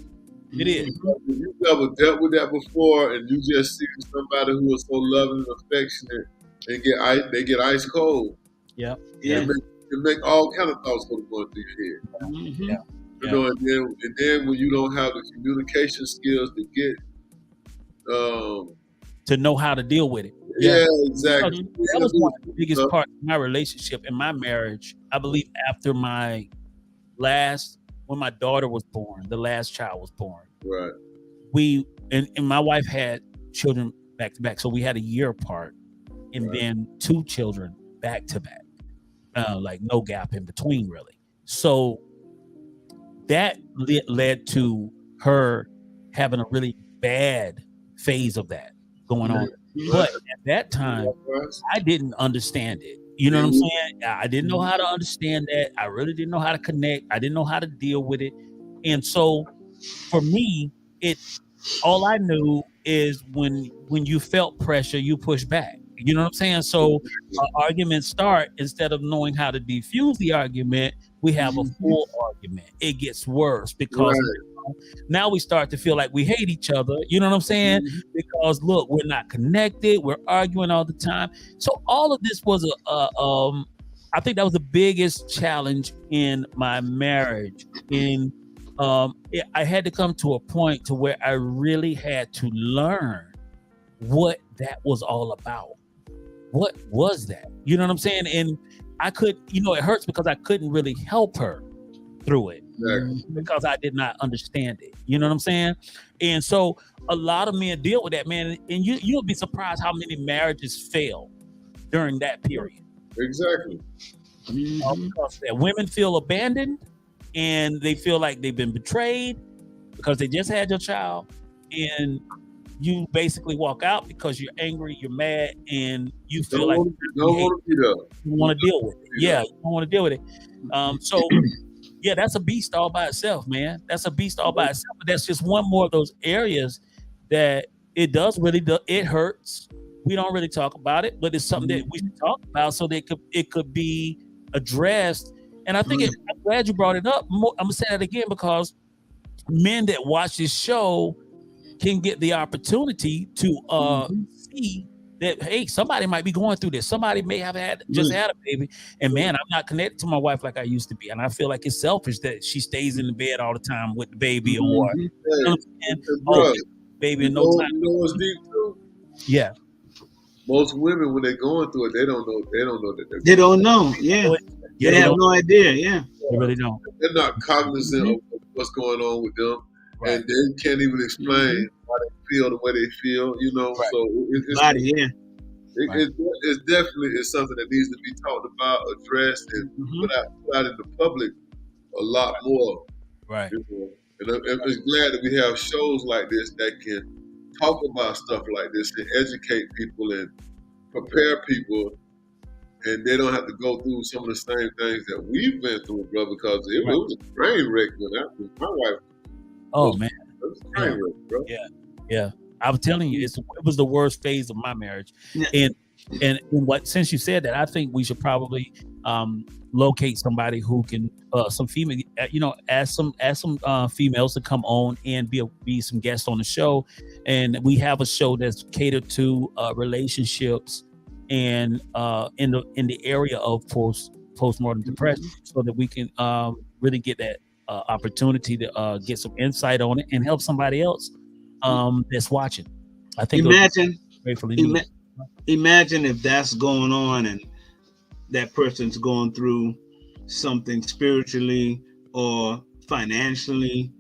It is. If you've never dealt with that before, and you just see somebody who is so loving and affectionate, and they get ice cold. Yep. Yeah. It make all kind of thoughts go through your head. Mhm. Yeah. You know, and then when you don't have the communication skills to get, To know how to deal with it. yeah, exactly. That was one of the biggest parts of my relationship and my marriage. I believe after when my daughter was born, the last child was born. Right. We and my wife had children back to back, so we had a year apart, and then 2 children back to back, like no gap in between, really. So that led to her having a really bad phase of that going on. But at that time, I didn't understand it. You know what I'm saying? I didn't know how to understand that. I really didn't know how to connect. I didn't know how to deal with it. And so for me, all I knew is when you felt pressure, you push back. You know what I'm saying? So arguments start, instead of knowing how to defuse the argument, we have a full argument. It gets worse because now we start to feel like we hate each other. You know what I'm saying? Because look, we're not connected. We're arguing all the time. So all of this was I think that was the biggest challenge in my marriage. I had to come to a point to where I really had to learn what that was all about. What was that? You know what I'm saying? And I could, it hurts because I couldn't really help her through it because I did not understand it. You know what I'm saying? And so a lot of men deal with that, man. And you'll be surprised how many marriages fail during that period. Exactly. Because women feel abandoned, and they feel like they've been betrayed because they just had your child, and you basically walk out because you're angry, you're mad, and you feel like you don't want to deal with it. Yeah, you don't want to deal with it. So yeah, that's a beast all by itself, man. That's a beast all by itself. But that's just one more of those areas that it hurts. We don't really talk about it, but it's something that we should talk about so that it could be addressed. And I think I'm glad you brought it up. I'm gonna say that again because men that watch this show can get the opportunity to see that, hey, somebody might be going through this. Somebody may have just had a baby, and man, I'm not connected to my wife like I used to be, and I feel like it's selfish that she stays in the bed all the time with the baby, or baby in no time. You know what's deep too? Yeah. Most women, when they're going through it, they don't know that they don't know. Yeah. They have no idea. Yeah. They really don't. They're not cognizant of what's going on with them, and they can't even explain why they feel the way they feel. You know, so it's definitely something that needs to be talked about, addressed, and put out in the public a lot more. Right. You know? And I'm just glad that we have shows like this that can talk about stuff like this and educate people and prepare people, and they don't have to go through some of the same things that we've been through, bro, because it was a train wreck when my wife. Oh, man. It was a train wreck, bro. Yeah. I was telling you, it was the worst phase of my marriage. Yeah. And what, since you said that, I think we should probably locate somebody who can some female, ask some females to come on and be some guests on the show. And we have a show that's catered to relationships and in the area of postmortem depression, so that we can really get that opportunity to get some insight on it and help somebody else that's watching. I think Imagine, gratefully ima- needed. imagine if that's going on and that person's going through something spiritually or financially.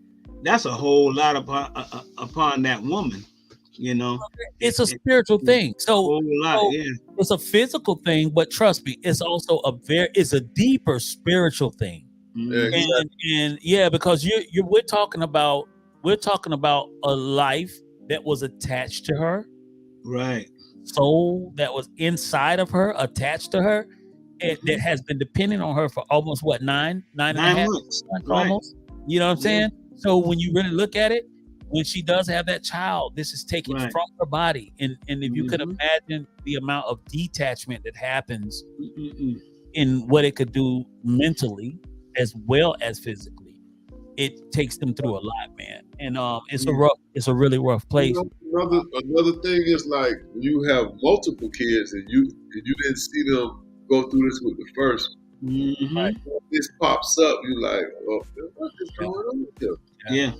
That's a whole lot upon that woman, you know. It's a spiritual thing. A So, whole lot, so yeah. it's a physical thing, but trust me, it's also it's a deeper spiritual thing. Yeah, Mhm. exactly. And yeah, because we're talking about a life that was attached to her, Right. soul that was inside of her, attached to her, and that has been dependent on her for almost what, nine and a 9 half months. months Right. almost. You know what I'm Yeah. saying? So when you really look at it, when she does have that child, this is taken Right. from her body, and if you could Mhm. imagine the amount of detachment that happens Mm-mm. in what it could do mentally as well as physically, it takes them through a lot, man. And it's a really rough You place. know, another thing is like when you have multiple kids and you didn't see them go through this with the first. Mhm. This pops up, you like, oh, what is going on here? Yeah.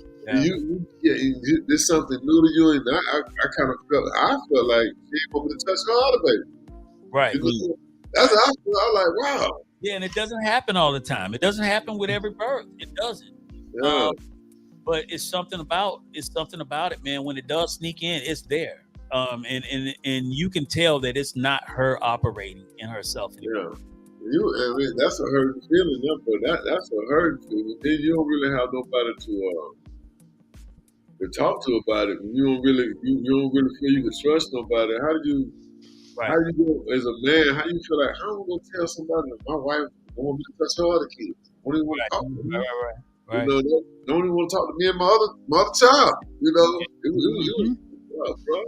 This something new to you, and I kind of felt like she ain't want me to touch her other baby. Right. You know? That's how I feel. I was like, wow. Yeah, and it doesn't happen all the time. It doesn't happen with every birth. It doesn't. Yeah. But it's something about it, man. When it does sneak in, it's there. And you can tell that it's not her operating in herself anymore. Yeah. I mean, that's a hurting feeling, but that's a hurting feeling. Then you don't really have nobody to talk to about it. You don't really feel you can trust nobody. How do you go as a man? How do you feel like how am I gonna tell somebody that my wife don't want me to touch her other kids? Don't even want to talk to me. Right. You know, don't even want to talk to me and my other child. You know, it was rough, bro.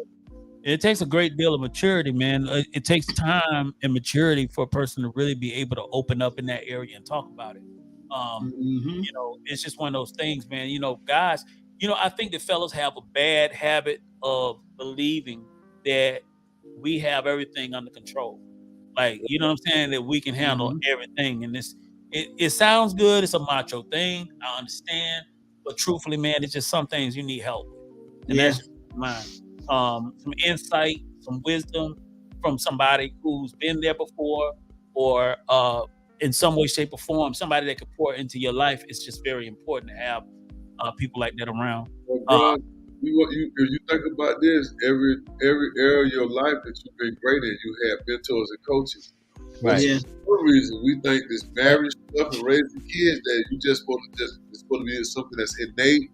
It takes a great deal of maturity, man. It takes time and maturity for a person to really be able to open up in that area and talk about it. Mhm. It's just one of those things, man. Guys, I think that fellas have a bad habit of believing that we have everything under control. Like, you know what I'm saying? That we can handle everything. And it sounds good. It's a macho thing. I understand. But truthfully, man, it's just some things you need help with. And Yeah. that's just mine. Some insight, some wisdom from somebody who's been there before, or in some way, shape, or form, somebody that could pour into your life. It's just very important to have people like that around. Well, bro, if you think about this, every area of your life that you've been great in, you have mentors and coaches. Right. Yeah. For one reason, we think this marriage stuff and raising kids that you just it's supposed to be something that's innate,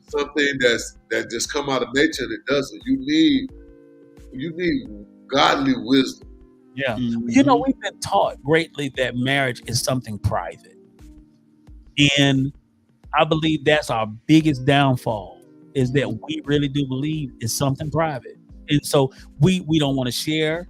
something that just come out of nature, and it doesn't. You need godly wisdom. Yeah. Mhm. We've been taught greatly that marriage is something private. And I believe that's our biggest downfall, is that we really do believe it's something private. And so we don't want to share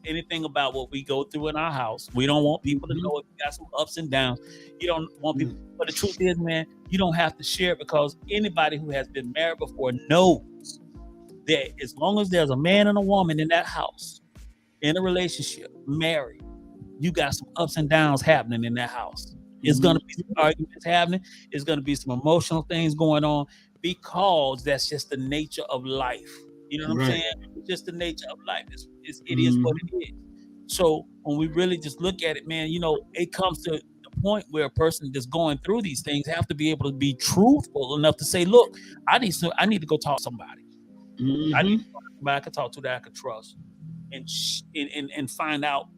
anything about what we go through in our house. We don't want people to know if we got some ups and downs. You don't want people, but the truth is, man, you don't have to share it, because anybody who has been married before knows that as long as there's a man and a woman in that house, in a relationship, married, you got some ups and downs happening in that house. It's going to be some arguments happening. It's going to be some emotional things going on, because that's just the nature of life. You know what I'm saying? It's just the nature of life. It is what it is. So when we really just look at it, man, it comes to the point where a person that's going through these things have to be able to be truthful enough to say, look, I need to go talk to somebody. I need somebody I can talk to that I can trust, and find out,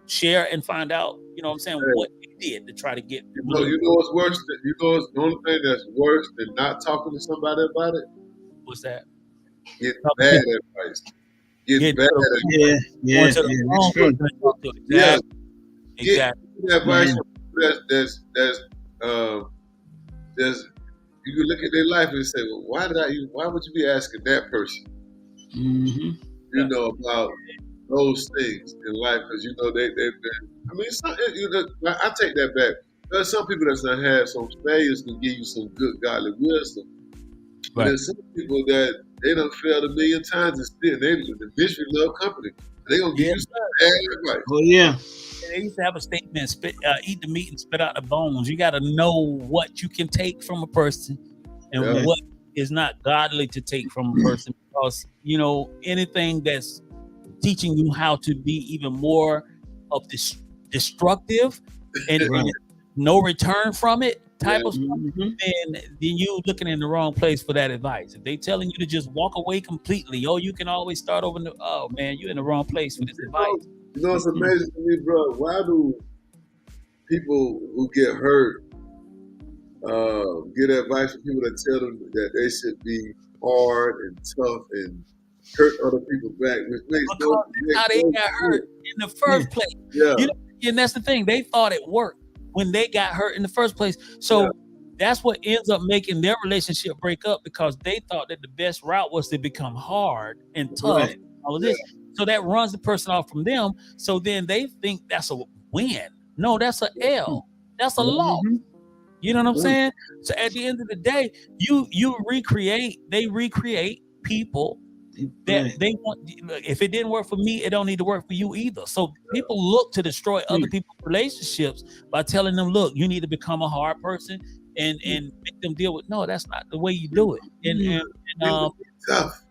share and find out, what I'm saying, what they did to try to get. You know what's worse? The only thing that's worse than not talking to somebody about it? What's that? Getting bad advice. Getting bad advice. Yeah. That's true. Yeah. Exactly. Getting advice from that's you can look at their life and say, well, why would you be asking that person, Mm-hmm. you know, about those things in life? Because, you know, I mean, I take that back. There's some people that's not had some failures can give you some good godly wisdom. But Right. there's some people that they done failed a million times and still, the mystery love company. They going to give Yeah. you some bad advice. Oh yeah. They used to have a statement: eat the meat and spit out the bones. You got to know what you can take from a person and Yeah. what is not godly to take from a person, because you know anything that's teaching you how to be even more of this destructive and, Right. and no return from it type Yeah. of stuff, Mm-hmm. then you looking in the wrong place for that advice. If they telling you to just walk away completely, oh, you can always start over. Oh man, you're in the wrong place for this advice. You know, it's amazing to me, bro. Why do people who get hurt get advice from people that tell them that they should be hard and tough and hurt other people back, which makes Because that's how they got hurt in the first place. Yeah. You know, and that's the thing. They thought it worked when they got hurt in the first place. So Yeah. that's what ends up making their relationship break up, because they thought that the best route was to become hard and tough. Right. All of this. So that runs the person off from them. So then they think that's a win. No, that's a L. That's a loss. Mm-hmm. You know what I'm saying? So at the end of the day, they recreate people that Right. they want. If it didn't work for me, it don't need to work for you either. So people look to destroy other people's relationships by telling them, look, you need to become a hard person and make them deal with. No, that's not the way you do it. And Tough.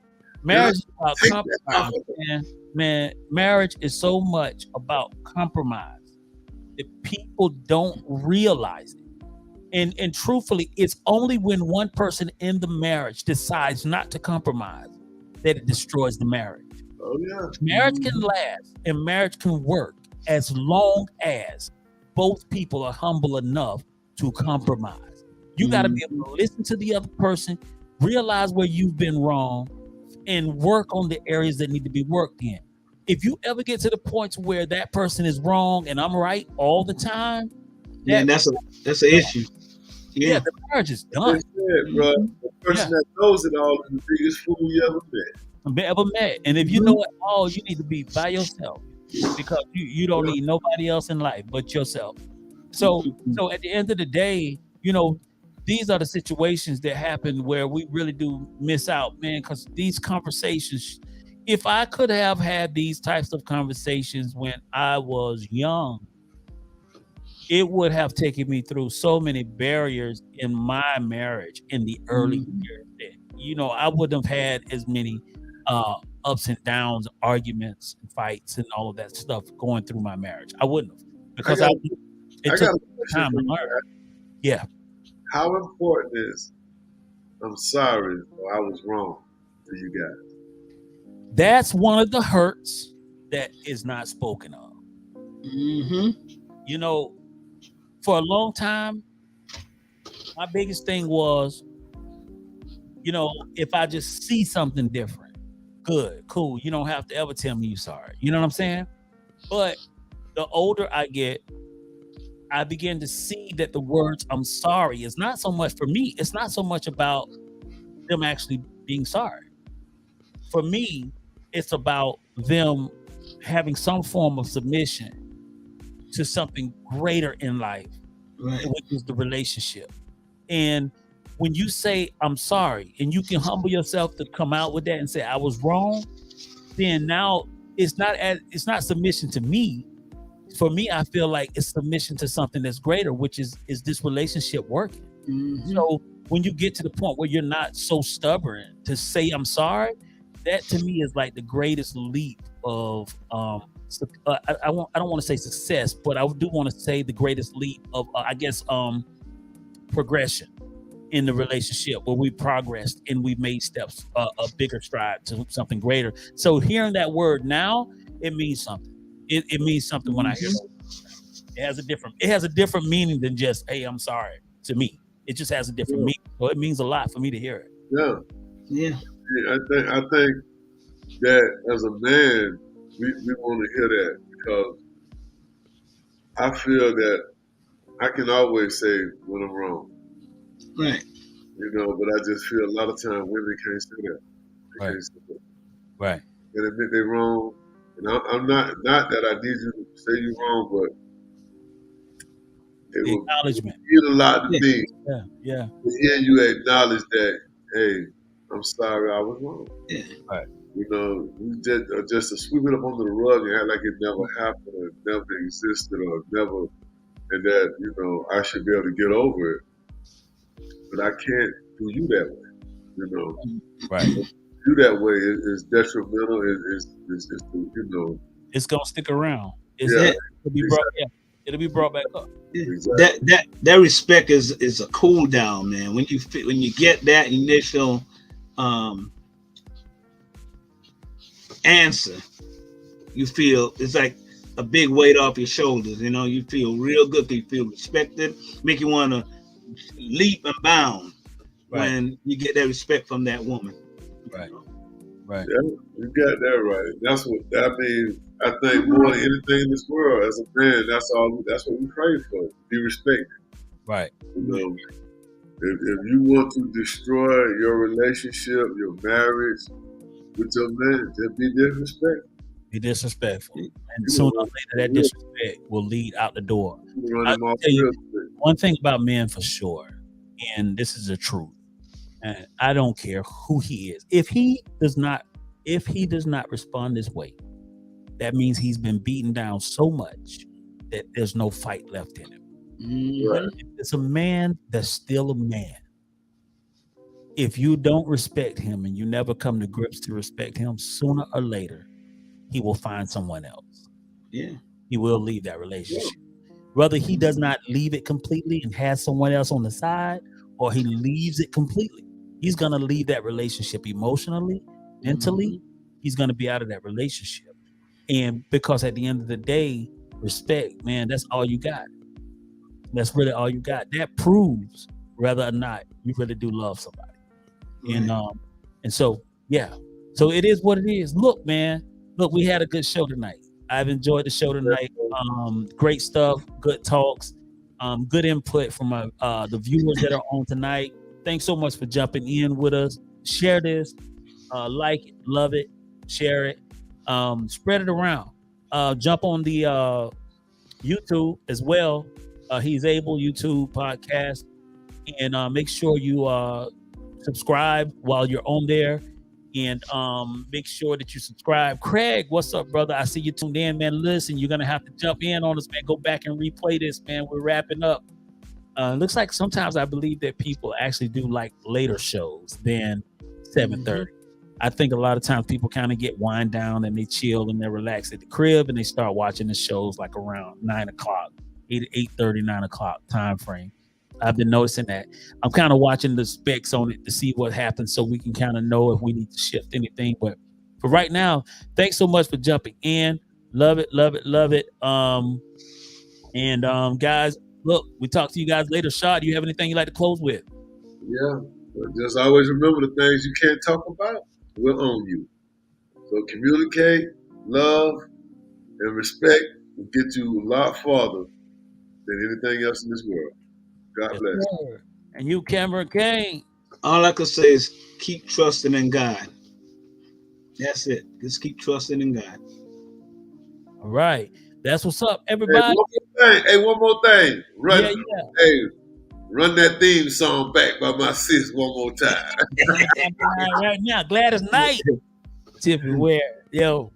marriage is about Take that off compromise, man. Marriage is so much about compromise that people don't realize it. And truthfully, it's only when one person in the marriage decides not to compromise that it destroys the marriage. Oh yeah. Marriage can last and marriage can work as long as both people are humble enough to compromise. You got to be able to listen to the other person, realize where you've been wrong, and work on the areas that need to be worked in. If you ever get to the point where that person is wrong and I'm right all the time, Then that's an issue. yeah, the marriage is done. That's it, bro. The person that knows it all is the biggest fool you ever met. And if you know it all, you need to be by yourself, because you don't need nobody else in life but yourself. So at the end of the day, you know, these are the situations that happen where we really do miss out, man, because these conversations, if I could have had these types of conversations when I was young, it would have taken me through so many barriers in my marriage in the early years that, you know, I wouldn't have had as many ups and downs, arguments, fights, and all of that stuff going through my marriage. I wouldn't have, because it took time to learn. Yeah. How important is I'm sorry or I was wrong to you guys? That's one of the hurts that is not spoken of. Mm-hmm. You know, for a long time, my biggest thing was, you know, if I just see something different, good, cool. You don't have to ever tell me you're sorry. You know what I'm saying? But the older I get, I begin to see that the words I'm sorry is not so much for me. It's not so much about them actually being sorry. For me, it's about them having some form of submission to something greater in life, which is the relationship. And when you say I'm sorry and you can humble yourself to come out with that and say I was wrong, then now it's not submission to me. For me, I feel like it's submission to something that's greater, which is this relationship working? So when you get to the point where you're not so stubborn to say I'm sorry, that to me is like the greatest leap of I don't want to say success, but I do want to say the greatest leap of progression in the relationship, where we progressed and we made steps, a bigger stride to something greater. So hearing that word now, it means something. It means something when I hear it. It has a different meaning than just, hey, I'm sorry to me. It just has a different meaning. So it means a lot for me to hear it. Yeah. I think that as a man, we want to hear that, because I feel that I can always say when I'm wrong. Right. You know, but I just feel a lot of times women can't say that. They Right. can't say that. Right. They admit they're wrong. And I'm not that I need you to say you're wrong, but it The would acknowledgement. mean a lot to Yeah. me Yeah. Yeah. to hear you acknowledge that, hey, I'm sorry I was wrong. Yeah. Right. You know, you just to sweep it up under the rug and act like it never happened or never existed or never, and that, you know, I should be able to get over it. But I can't do you that way. You know, Right. do that way is detrimental. Is you know, It's gonna stick around. It's yeah, it'll be brought. Yeah. It'll be brought back up. Yeah. exactly. That respect is a cool down, man. When you get that initial answer, you feel it's like a big weight off your shoulders. You know, you feel real good. You feel respected. Make you want to leap and bound Right. when you get that respect from that woman. Right. Right. Yeah, you got that right. That's what I mean. I think more than anything in this world, as a man, that's all. That's what we crave for. Be respected. Right. You know, if you want to destroy your relationship, your marriage with your man, just be disrespectful. Be disrespectful. Yeah. And You sooner know, or later that disrespect will lead out the door. you run I'll him off tell you real quick. one thing about men for sure, and this is the truth. And I don't care who he is. If he does not respond this way, that means he's been beaten down so much that there's no fight left in him. Right. If it's a man that's still a man. If you don't respect him and you never come to grips to respect him, sooner or later, he will find someone else. Yeah. He will leave that relationship. Whether he does not leave it completely and has someone else on the side, or he leaves it completely, he's going to leave that relationship emotionally, mentally. He's going to be out of that relationship. And because at the end of the day, respect, man, that's all you got. That's really all you got. That proves whether or not you really do love somebody. And so yeah, so it is what it is. Look, man, we had a good show tonight. I've enjoyed the show tonight. Great stuff, good talks, good input from the viewers that are on tonight. Thanks so much for jumping in with us. Share this, like it, love it, share it, spread it around. Jump on the YouTube as well. He's Able YouTube podcast, and make sure you subscribe while you're on there, and make sure that you subscribe. Craig, what's up, brother? I see you tuned in, man. Listen, you're gonna have to jump in on us, man. Go back and replay this, man. We're wrapping up. Looks like sometimes I believe that people actually do like later shows than 7:30. I think a lot of times people kind of get wind down and they chill and they relax at the crib and they start watching the shows like around 9 o'clock, 8:30, 9 o'clock time frame. I've been noticing that. I'm kind of watching the specs on it to see what happens so we can kind of know if we need to shift anything. But for right now, thanks so much for jumping in. Love it, love it, love it. Guys, look, we talk to you guys later. Shaw, do you have anything you'd like to close with? Yeah, but just always remember the things you can't talk about will own you. So communicate, love, and respect will get you a lot farther than anything else in this world. God Yes, bless. sir. And you, Cameron Kane. All I can say is keep trusting in God. That's it. Just keep trusting in God. All right. That's what's up, Hey, everybody. one more thing. Run, Yeah. hey, run that theme song back by my sis one more time. Right now, Gladys Knight. Tiffany Ware. Yo.